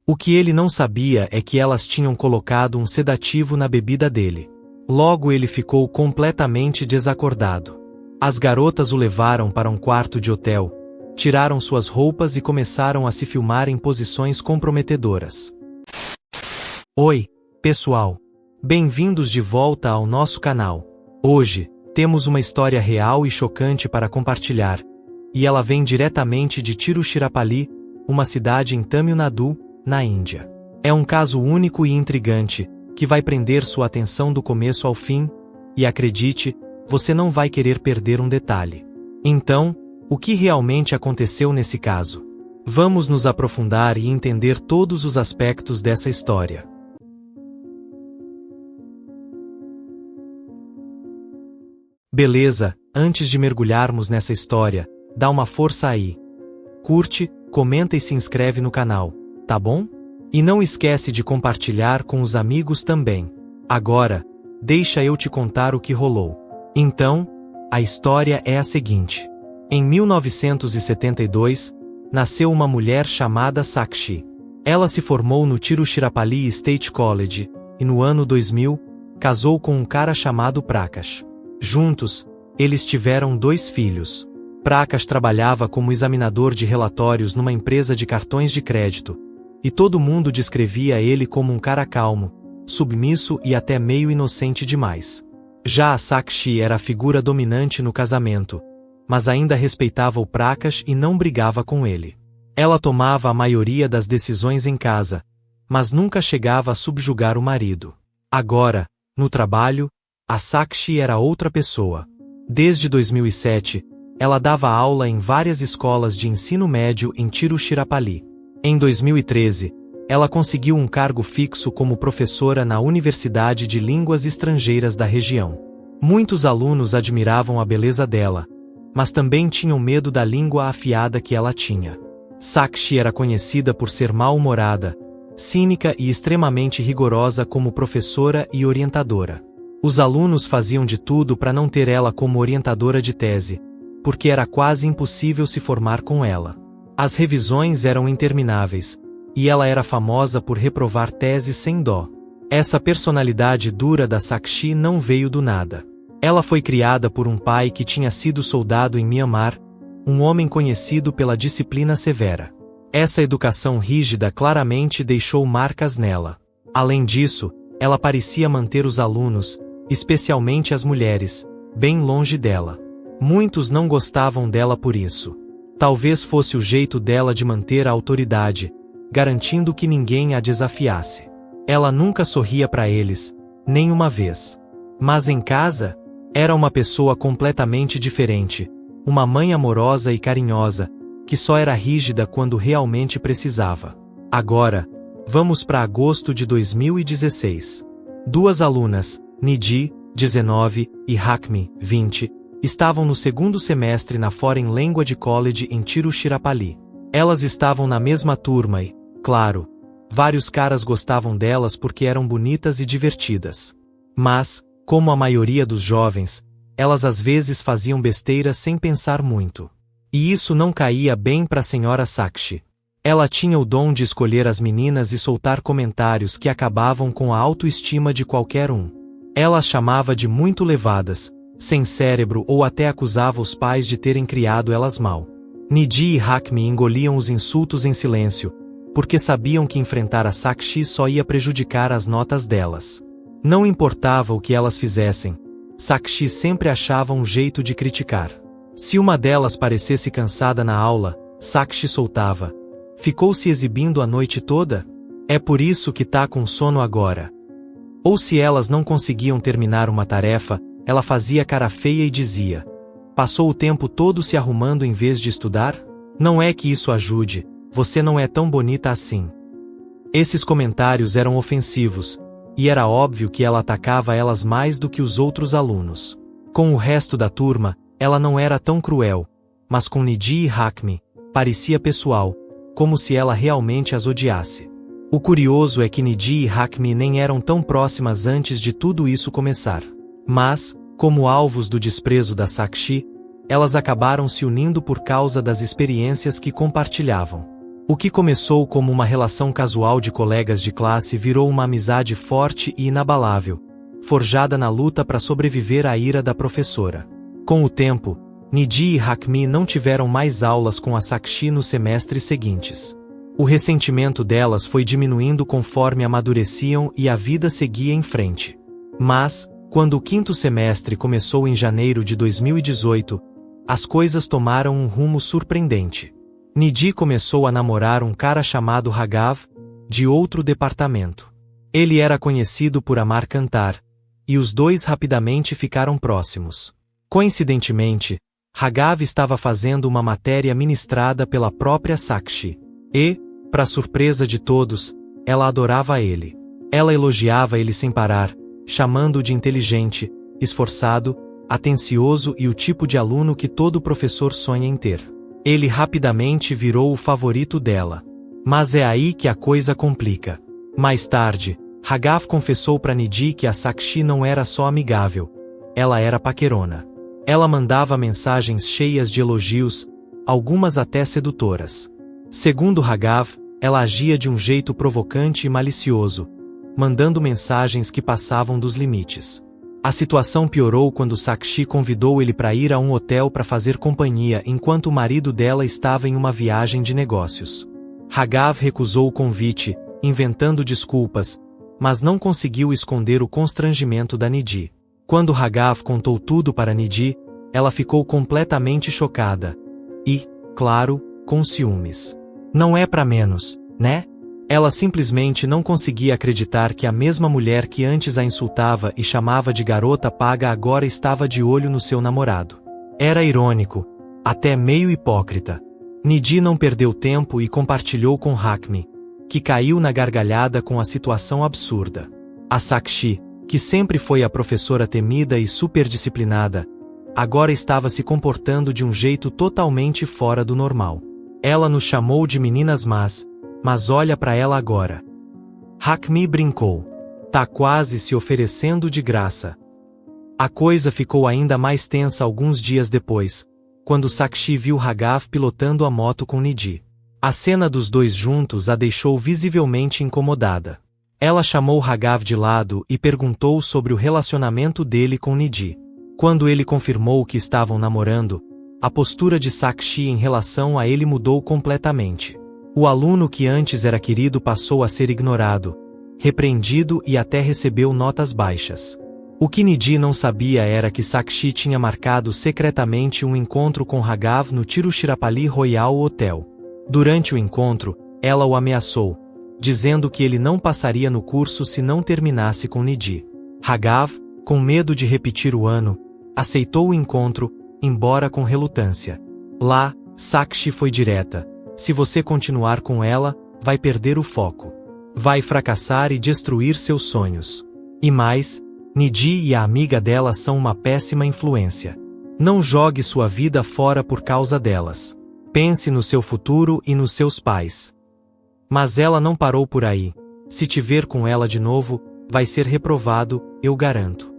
O que ele não sabia é que elas tinham colocado um sedativo na bebida dele. Logo ele ficou completamente desacordado. As garotas o levaram para um quarto de hotel, tiraram suas roupas e começaram a se filmar em posições comprometedoras. Oi, pessoal! Bem-vindos de volta ao nosso canal. Hoje, temos uma história real e chocante para compartilhar, e ela vem diretamente de Tiruchirappalli, uma cidade em Tamil Nadu, na Índia. É um caso único e intrigante, que vai prender sua atenção do começo ao fim, e acredite, você não vai querer perder um detalhe. Então, o que realmente aconteceu nesse caso? Vamos nos aprofundar e entender todos os aspectos dessa história. Beleza, antes de mergulharmos nessa história, dá uma força aí. Curte, comenta e se inscreve no canal, tá bom? E não esquece de compartilhar com os amigos também. Agora, deixa eu te contar o que rolou. Então, a história é a seguinte. Em 1972, nasceu uma mulher chamada Sakshi. Ela se formou no Tiruchirappalli State College, e no ano 2000, casou com um cara chamado Prakash. Juntos, eles tiveram 2 filhos. Prakash trabalhava como examinador de relatórios numa empresa de cartões de crédito, e todo mundo descrevia ele como um cara calmo, submisso e até meio inocente demais. Já a Sakshi era a figura dominante no casamento, mas ainda respeitava o Prakash e não brigava com ele. Ela tomava a maioria das decisões em casa, mas nunca chegava a subjugar o marido. Agora, no trabalho, a Sakshi era outra pessoa. Desde 2007, ela dava aula em várias escolas de ensino médio em Tiruchirappalli. Em 2013, ela conseguiu um cargo fixo como professora na Universidade de Línguas Estrangeiras da região. Muitos alunos admiravam a beleza dela, mas também tinham medo da língua afiada que ela tinha. Sakshi era conhecida por ser mal-humorada, cínica e extremamente rigorosa como professora e orientadora. Os alunos faziam de tudo para não ter ela como orientadora de tese, porque era quase impossível se formar com ela. As revisões eram intermináveis, e ela era famosa por reprovar teses sem dó. Essa personalidade dura da Sakshi não veio do nada. Ela foi criada por um pai que tinha sido soldado em Myanmar, um homem conhecido pela disciplina severa. Essa educação rígida claramente deixou marcas nela. Além disso, ela parecia manter os alunos, especialmente as mulheres, bem longe dela. Muitos não gostavam dela por isso. Talvez fosse o jeito dela de manter a autoridade, garantindo que ninguém a desafiasse. Ela nunca sorria para eles, nem uma vez. Mas em casa, era uma pessoa completamente diferente, uma mãe amorosa e carinhosa, que só era rígida quando realmente precisava. Agora, vamos para agosto de 2016. 2 alunas, Nidhi, 19, e Hakmi, 20, estavam no 2º semestre na Foreign Language College em Tiruchirappalli. Elas estavam na mesma turma e, claro, vários caras gostavam delas porque eram bonitas e divertidas. Mas, como a maioria dos jovens, elas às vezes faziam besteiras sem pensar muito. E isso não caía bem para a senhora Sakshi. Ela tinha o dom de escolher as meninas e soltar comentários que acabavam com a autoestima de qualquer um. Ela as chamava de muito levadas, sem cérebro ou até acusava os pais de terem criado elas mal. Nidhi e Hakmi engoliam os insultos em silêncio, porque sabiam que enfrentar a Sakshi só ia prejudicar as notas delas. Não importava o que elas fizessem, Sakshi sempre achava um jeito de criticar. Se uma delas parecesse cansada na aula, Sakshi soltava: "Ficou se exibindo a noite toda? É por isso que tá com sono agora." Ou se elas não conseguiam terminar uma tarefa, ela fazia cara feia e dizia: "Passou o tempo todo se arrumando em vez de estudar? Não é que isso ajude, você não é tão bonita assim." Esses comentários eram ofensivos, e era óbvio que ela atacava elas mais do que os outros alunos. Com o resto da turma, ela não era tão cruel, mas com Nidhi e Hakmi, parecia pessoal, como se ela realmente as odiasse. O curioso é que Nidhi e Hakmi nem eram tão próximas antes de tudo isso começar. Mas, como alvos do desprezo da Sakshi, elas acabaram se unindo por causa das experiências que compartilhavam. O que começou como uma relação casual de colegas de classe virou uma amizade forte e inabalável, forjada na luta para sobreviver à ira da professora. Com o tempo, Nidhi e Hakmi não tiveram mais aulas com a Sakshi nos semestres seguintes. O ressentimento delas foi diminuindo conforme amadureciam e a vida seguia em frente. Mas, quando o quinto semestre começou em janeiro de 2018, as coisas tomaram um rumo surpreendente. Nidhi começou a namorar um cara chamado Raghav, de outro departamento. Ele era conhecido por amar cantar, e os dois rapidamente ficaram próximos. Coincidentemente, Raghav estava fazendo uma matéria ministrada pela própria Sakshi. E, para surpresa de todos, ela adorava ele. Ela elogiava ele sem parar, chamando-o de inteligente, esforçado, atencioso e o tipo de aluno que todo professor sonha em ter. Ele rapidamente virou o favorito dela. Mas é aí que a coisa complica. Mais tarde, Raghav confessou para Nidhi que a Sakshi não era só amigável, ela era paquerona. Ela mandava mensagens cheias de elogios, algumas até sedutoras. Segundo Raghav, ela agia de um jeito provocante e malicioso, mandando mensagens que passavam dos limites. A situação piorou quando Sakshi convidou ele para ir a um hotel para fazer companhia enquanto o marido dela estava em uma viagem de negócios. Raghav recusou o convite, inventando desculpas, mas não conseguiu esconder o constrangimento da Nidhi. Quando Raghav contou tudo para Nidhi, ela ficou completamente chocada. E, claro, com ciúmes. Não é para menos, né? Ela simplesmente não conseguia acreditar que a mesma mulher que antes a insultava e chamava de garota paga agora estava de olho no seu namorado. Era irônico, até meio hipócrita. Nidhi não perdeu tempo e compartilhou com Hakmi, que caiu na gargalhada com a situação absurda. A Sakshi, que sempre foi a professora temida e superdisciplinada, agora estava se comportando de um jeito totalmente fora do normal. Ela nos chamou de meninas más, mas olha para ela agora. Hakmi brincou. Tá quase se oferecendo de graça. A coisa ficou ainda mais tensa alguns dias depois, quando Sakshi viu Raghav pilotando a moto com Nidhi. A cena dos dois juntos a deixou visivelmente incomodada. Ela chamou Raghav de lado e perguntou sobre o relacionamento dele com Nidhi. Quando ele confirmou que estavam namorando, a postura de Sakshi em relação a ele mudou completamente. O aluno que antes era querido passou a ser ignorado, repreendido e até recebeu notas baixas. O que Nidhi não sabia era que Sakshi tinha marcado secretamente um encontro com Raghav no Tiruchirappalli Royal Hotel. Durante o encontro, ela o ameaçou, dizendo que ele não passaria no curso se não terminasse com Nidhi. Raghav, com medo de repetir o ano, aceitou o encontro, embora com relutância. Lá, Sakshi foi direta. Se você continuar com ela, vai perder o foco. Vai fracassar e destruir seus sonhos. E mais, Nidhi e a amiga dela são uma péssima influência. Não jogue sua vida fora por causa delas. Pense no seu futuro e nos seus pais. Mas ela não parou por aí. Se te ver com ela de novo, vai ser reprovado, eu garanto.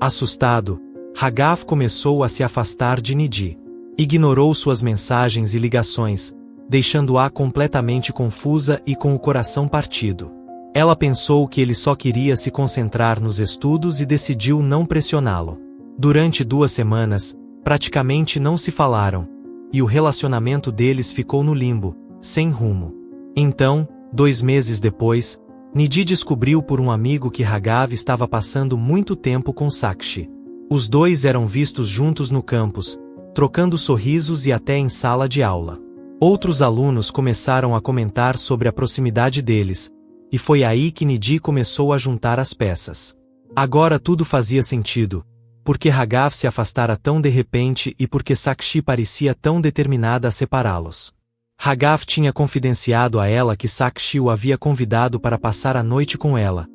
Assustado, Raghav começou a se afastar de Nidhi. Ignorou suas mensagens e ligações, deixando-a completamente confusa e com o coração partido. Ela pensou que ele só queria se concentrar nos estudos e decidiu não pressioná-lo. Durante 2 semanas, praticamente não se falaram, e o relacionamento deles ficou no limbo, sem rumo. Então, 2 meses depois, Nidhi descobriu por um amigo que Raghav estava passando muito tempo com Sakshi. Os dois eram vistos juntos no campus, trocando sorrisos e até em sala de aula. Outros alunos começaram a comentar sobre a proximidade deles, e foi aí que Nidhi começou a juntar as peças. Agora tudo fazia sentido, porque Raghav se afastara tão de repente e porque Sakshi parecia tão determinada a separá-los. Raghav tinha confidenciado a ela que Sakshi o havia convidado para passar a noite com ela,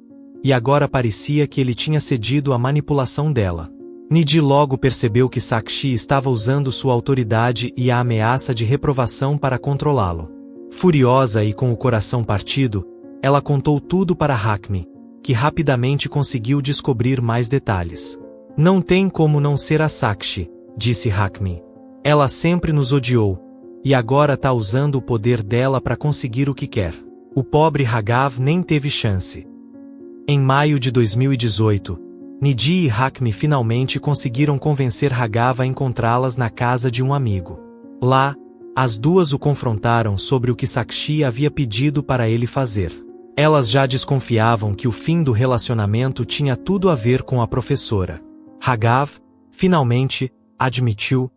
e agora parecia que ele tinha cedido à manipulação dela. Nidhi logo percebeu que Sakshi estava usando sua autoridade e a ameaça de reprovação para controlá-lo. Furiosa e com o coração partido, ela contou tudo para Hakmi, que rapidamente conseguiu descobrir mais detalhes. Não tem como não ser a Sakshi, disse Hakmi. Ela sempre nos odiou, e agora tá usando o poder dela para conseguir o que quer. O pobre Raghav nem teve chance. Em maio de 2018, Nidhi e Hakmi finalmente conseguiram convencer Raghav a encontrá-las na casa de um amigo. Lá, as duas o confrontaram sobre o que Sakshi havia pedido para ele fazer. Elas já desconfiavam que o fim do relacionamento tinha tudo a ver com a professora. Raghav, finalmente, admitiu,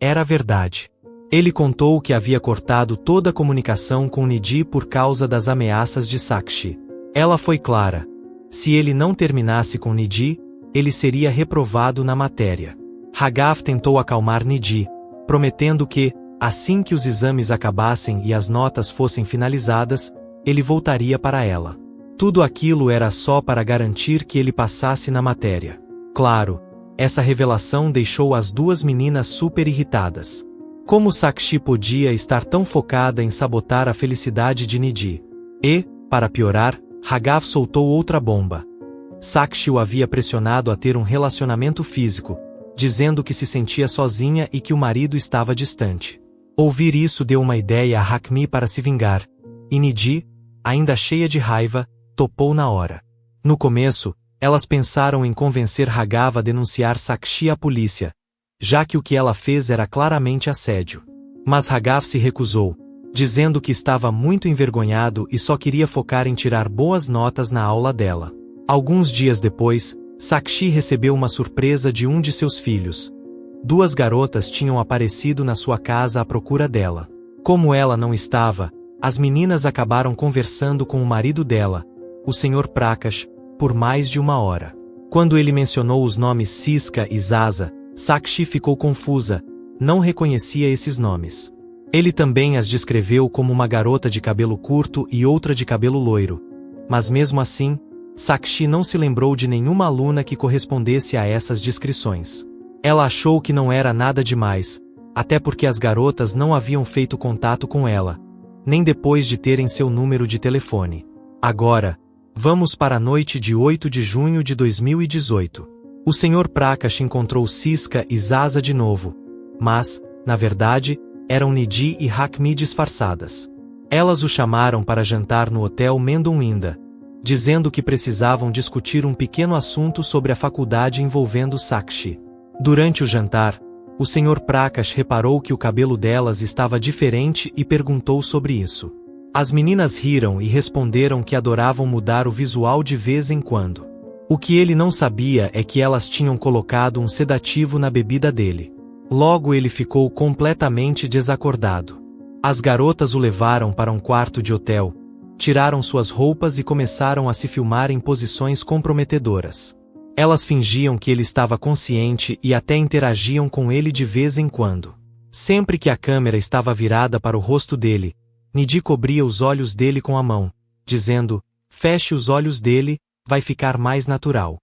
era verdade. Ele contou que havia cortado toda a comunicação com Nidhi por causa das ameaças de Sakshi. Ela foi clara. Se ele não terminasse com Nidhi, ele seria reprovado na matéria. Raghav tentou acalmar Nidhi, prometendo que, assim que os exames acabassem e as notas fossem finalizadas, ele voltaria para ela. Tudo aquilo era só para garantir que ele passasse na matéria. Claro, essa revelação deixou as duas meninas super irritadas. Como Sakshi podia estar tão focada em sabotar a felicidade de Nidhi? E, para piorar, Raghav soltou outra bomba. Sakshi o havia pressionado a ter um relacionamento físico, dizendo que se sentia sozinha e que o marido estava distante. Ouvir isso deu uma ideia a Hakmi para se vingar, e Nidhi, ainda cheia de raiva, topou na hora. No começo, elas pensaram em convencer Raghav a denunciar Sakshi à polícia, já que o que ela fez era claramente assédio. Mas Raghav se recusou, dizendo que estava muito envergonhado e só queria focar em tirar boas notas na aula dela. Alguns dias depois, Sakshi recebeu uma surpresa de um de seus filhos. Duas garotas tinham aparecido na sua casa à procura dela. Como ela não estava, as meninas acabaram conversando com o marido dela, o Sr. Prakash, por mais de 1 hora. Quando ele mencionou os nomes Siska e Zaza, Sakshi ficou confusa, não reconhecia esses nomes. Ele também as descreveu como uma garota de cabelo curto e outra de cabelo loiro. Mas mesmo assim, Sakshi não se lembrou de nenhuma aluna que correspondesse a essas descrições. Ela achou que não era nada demais, até porque as garotas não haviam feito contato com ela, nem depois de terem seu número de telefone. Agora, vamos para a noite de 8 de junho de 2018. O Sr. Prakash encontrou Siska e Zaza de novo, mas, na verdade, eram Nidhi e Hakmi disfarçadas. Elas o chamaram para jantar no hotel Mendon-Inda, dizendo que precisavam discutir um pequeno assunto sobre a faculdade envolvendo Sakshi. Durante o jantar, o Sr. Prakash reparou que o cabelo delas estava diferente e perguntou sobre isso. As meninas riram e responderam que adoravam mudar o visual de vez em quando. O que ele não sabia é que elas tinham colocado um sedativo na bebida dele. Logo ele ficou completamente desacordado. As garotas o levaram para um quarto de hotel, tiraram suas roupas e começaram a se filmar em posições comprometedoras. Elas fingiam que ele estava consciente e até interagiam com ele de vez em quando. Sempre que a câmera estava virada para o rosto dele, Nidhi cobria os olhos dele com a mão, dizendo, feche os olhos dele, vai ficar mais natural.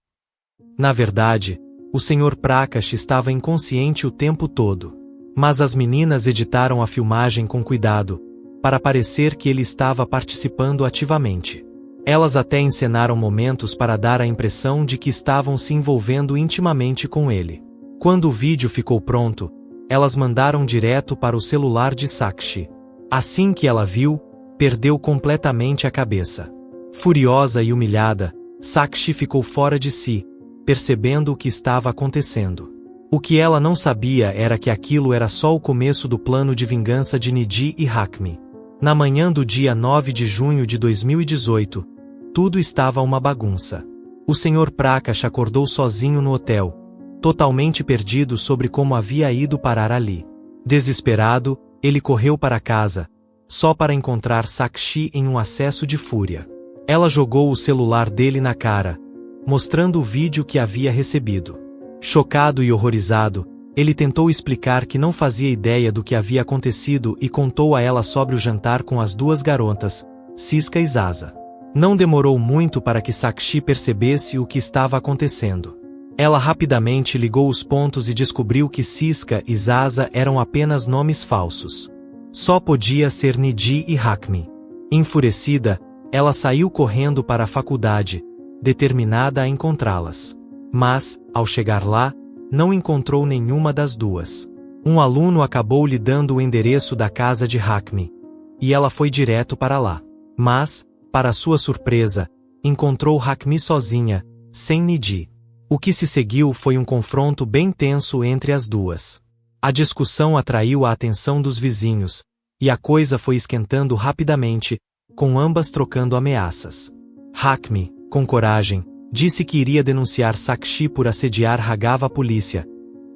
Na verdade, o Sr. Prakash estava inconsciente o tempo todo. Mas as meninas editaram a filmagem com cuidado, para parecer que ele estava participando ativamente. Elas até encenaram momentos para dar a impressão de que estavam se envolvendo intimamente com ele. Quando o vídeo ficou pronto, elas mandaram direto para o celular de Sakshi. Assim que ela viu, perdeu completamente a cabeça. Furiosa e humilhada, Sakshi ficou fora de si, percebendo o que estava acontecendo. O que ela não sabia era que aquilo era só o começo do plano de vingança de Nidhi e Hakmi. Na manhã do dia 9 de junho de 2018, tudo estava uma bagunça. O Sr. Prakash acordou sozinho no hotel, totalmente perdido sobre como havia ido parar ali. Desesperado, ele correu para casa, só para encontrar Sakshi em um acesso de fúria. Ela jogou o celular dele na cara, mostrando o vídeo que havia recebido. Chocado e horrorizado, ele tentou explicar que não fazia ideia do que havia acontecido e contou a ela sobre o jantar com as duas garotas, Siska e Zaza. Não demorou muito para que Sakshi percebesse o que estava acontecendo. Ela rapidamente ligou os pontos e descobriu que Siska e Zaza eram apenas nomes falsos. Só podia ser Nidhi e Hakmi. Enfurecida, ela saiu correndo para a faculdade, determinada a encontrá-las. Mas, ao chegar lá, não encontrou nenhuma das duas. Um aluno acabou lhe dando o endereço da casa de Hakmi, e ela foi direto para lá. Mas, para sua surpresa, encontrou Hakmi sozinha, sem Nidhi. O que se seguiu foi um confronto bem tenso entre as duas. A discussão atraiu a atenção dos vizinhos, e a coisa foi esquentando rapidamente, com ambas trocando ameaças. Hakmi, com coragem, disse que iria denunciar Sakshi por assediar Raghav à polícia,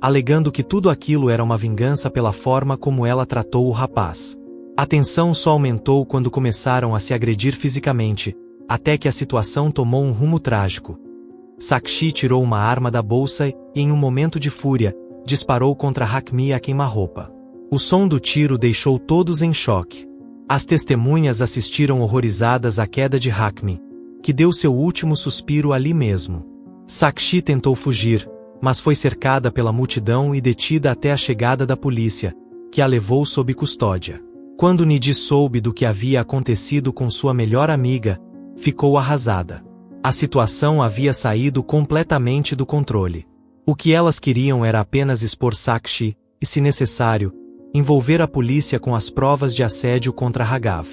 alegando que tudo aquilo era uma vingança pela forma como ela tratou o rapaz. A tensão só aumentou quando começaram a se agredir fisicamente, até que a situação tomou um rumo trágico. Sakshi tirou uma arma da bolsa e, em um momento de fúria, disparou contra Hakmi a queima-roupa. O som do tiro deixou todos em choque. As testemunhas assistiram horrorizadas à queda de Hakmi, que deu seu último suspiro ali mesmo. Sakshi tentou fugir, mas foi cercada pela multidão e detida até a chegada da polícia, que a levou sob custódia. Quando Nidhi soube do que havia acontecido com sua melhor amiga, ficou arrasada. A situação havia saído completamente do controle. O que elas queriam era apenas expor Sakshi, e, se necessário, envolver a polícia com as provas de assédio contra Raghav.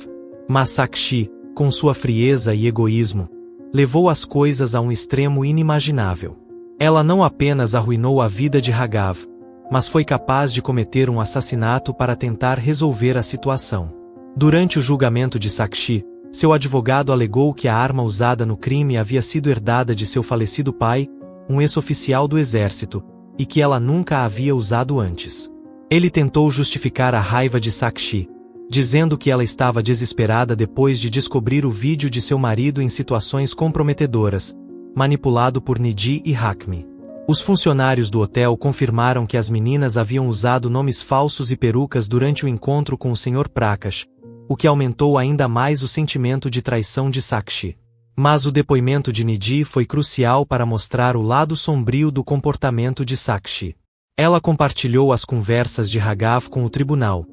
Mas Sakshi, com sua frieza e egoísmo, levou as coisas a um extremo inimaginável. Ela não apenas arruinou a vida de Raghav, mas foi capaz de cometer um assassinato para tentar resolver a situação. Durante o julgamento de Sakshi, seu advogado alegou que a arma usada no crime havia sido herdada de seu falecido pai, um ex-oficial do exército, e que ela nunca a havia usado antes. Ele tentou justificar a raiva de Sakshi, dizendo que ela estava desesperada depois de descobrir o vídeo de seu marido em situações comprometedoras, manipulado por Nidhi e Hakmi. Os funcionários do hotel confirmaram que as meninas haviam usado nomes falsos e perucas durante o encontro com o Sr. Prakash, o que aumentou ainda mais o sentimento de traição de Sakshi. Mas o depoimento de Nidhi foi crucial para mostrar o lado sombrio do comportamento de Sakshi. Ela compartilhou as conversas de Raghav com o tribunal,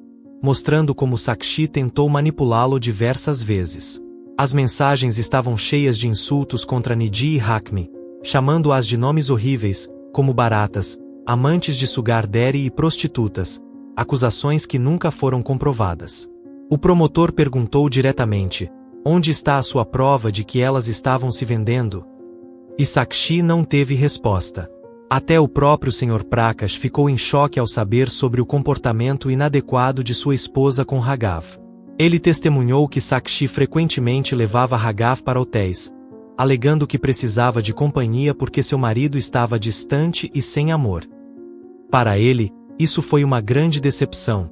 mostrando como Sakshi tentou manipulá-lo diversas vezes. As mensagens estavam cheias de insultos contra Nidhi e Hakmi, chamando-as de nomes horríveis, como baratas, amantes de sugar daddy e prostitutas, acusações que nunca foram comprovadas. O promotor perguntou diretamente: onde está a sua prova de que elas estavam se vendendo? E Sakshi não teve resposta. Até o próprio Sr. Prakash ficou em choque ao saber sobre o comportamento inadequado de sua esposa com Raghav. Ele testemunhou que Sakshi frequentemente levava Raghav para hotéis, alegando que precisava de companhia porque seu marido estava distante e sem amor. Para ele, isso foi uma grande decepção,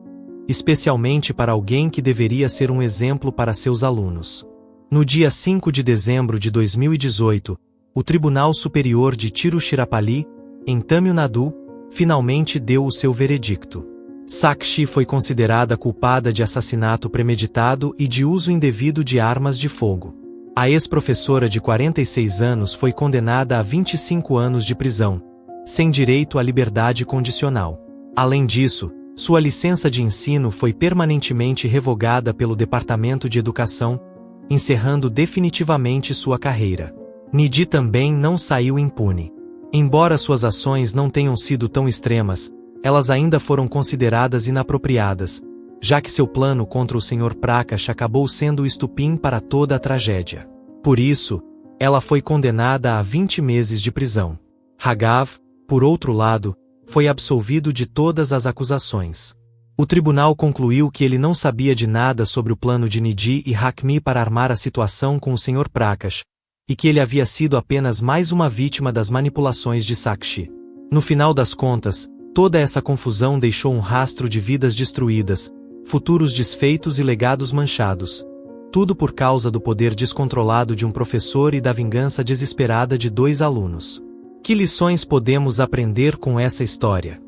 especialmente para alguém que deveria ser um exemplo para seus alunos. No dia 5 de dezembro de 2018, o Tribunal Superior de Tiruchirappalli, em Tamil Nadu, finalmente deu o seu veredicto. Sakshi foi considerada culpada de assassinato premeditado e de uso indevido de armas de fogo. A ex-professora de 46 anos foi condenada a 25 anos de prisão, sem direito à liberdade condicional. Além disso, sua licença de ensino foi permanentemente revogada pelo Departamento de Educação, encerrando definitivamente sua carreira. Nidhi também não saiu impune. Embora suas ações não tenham sido tão extremas, elas ainda foram consideradas inapropriadas, já que seu plano contra o Sr. Prakash acabou sendo o estupim para toda a tragédia. Por isso, ela foi condenada a 20 meses de prisão. Raghav, por outro lado, foi absolvido de todas as acusações. O tribunal concluiu que ele não sabia de nada sobre o plano de Nidhi e Hakmi para armar a situação com o Sr. Prakash, e que ele havia sido apenas mais uma vítima das manipulações de Sakshi. No final das contas, toda essa confusão deixou um rastro de vidas destruídas, futuros desfeitos e legados manchados. Tudo por causa do poder descontrolado de um professor e da vingança desesperada de 2 alunos. Que lições podemos aprender com essa história?